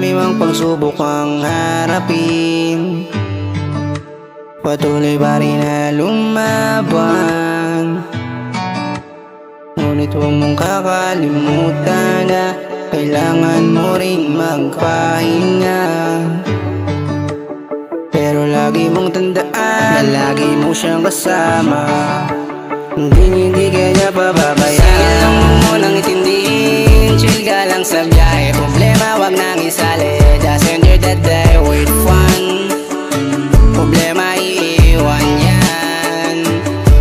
Dami mang pagsubok ang harapin, patuloy pa rin na lumaban. Ngunit huwag mong kakalimutan na kailangan mo ring magpahinga. Pero lagi mong tandaan na lagi mo siyang kasama, hindi ka niya pababayaan. Sige lang mo munang itindihin, chill ka lang sa biyahe. Problema wag nang isali, just enjoy the day with fun. Problema iiwan yan.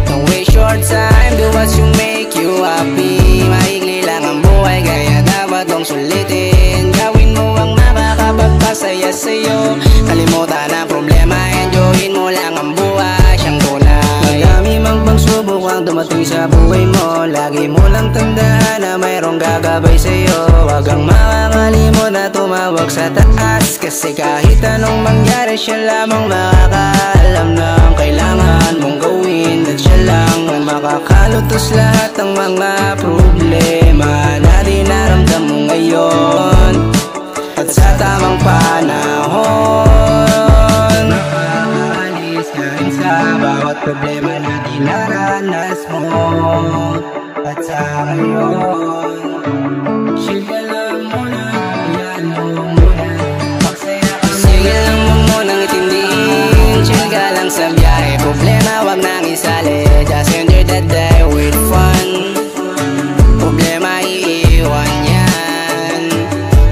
Don't waste your time, do what you make you happy. Maigli lang ang buhay, kaya dapat mong sulitin. Gawin mo ang makakapagpasaya sa'yo. Kalimutan ang problema, enjoyin mo lang ang buhay, siyang tunay. Marami mang pagsubok ang dumating sa buhay mo, lagi mo lang tandaan na mayroong gagabay sa'yo. Huwag kang makakalimot na tumawag sa taas, kasi kahit anong mangyari siya lamang makakaalam ng kailangan mong gawin. At siya lang ang makakalutos lahat ng mga problema na dinaramdam mo ngayon. At sa tamang panahon, makakaalis ka rin sa bawat problema na dinaranas mo. At sa ngayon, chill ka lang muna, yan mo muna, magsaya ka muna. Sige lang mo munang itindihin, chill ka lang sa biyahe. Problema wag nang isali, just enjoy the day with fun. Problema iiwan yan.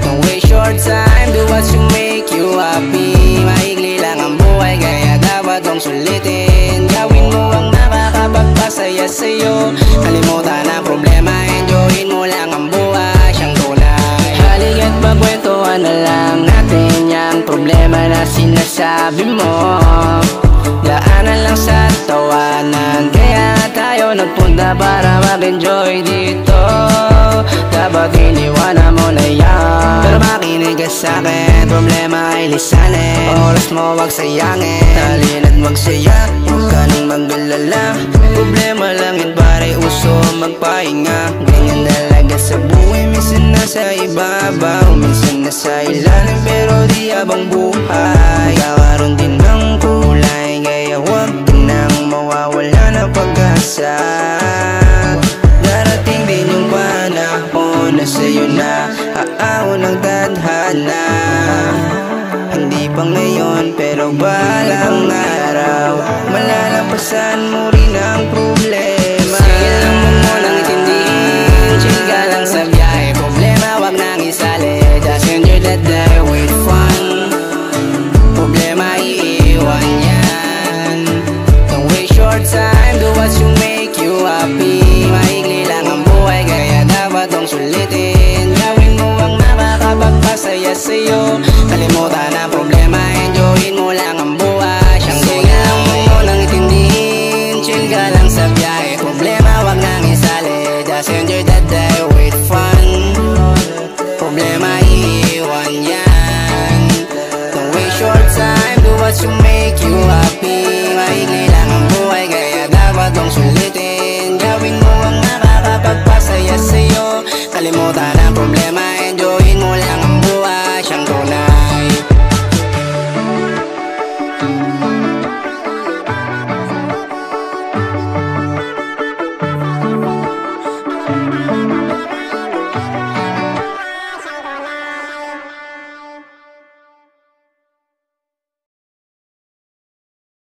Don't waste your time, do what you make you happy. Maigli lang ang buhay, kaya dapat mong sulitin. Gawin mo ang makakapagpasaya sa'yo. Kalimutan ang problema, enjoyin mo lang ang buhay, siyang tunay. Halika't pagkwentuhan na lang natin yung problema na sinasabi mo. Daanan lang sa tawanan, kaya tayo nagpunta para mag-enjoy dito. Dapat iniwanan mo na yan, pero makinig ka sa'kin. Problema ay lisanin, oras mo wag sayangin. Talina't magsaya, huwag ka nang mag-alala. Problema lang yun pare, uso magpahinga. Ganyan talaga sa buhay, minsan nasa ibabaw, minsan nasa ilalim, pero di habang buhay kakaroon din ng kulay. Kaya huwag ka nang mawawala ng pag-asa. Darating din yung panahon na sa'yo na aahon ng tadhana. Hindi pa ngayon pero balang araw malalampasan mo rin ang problema.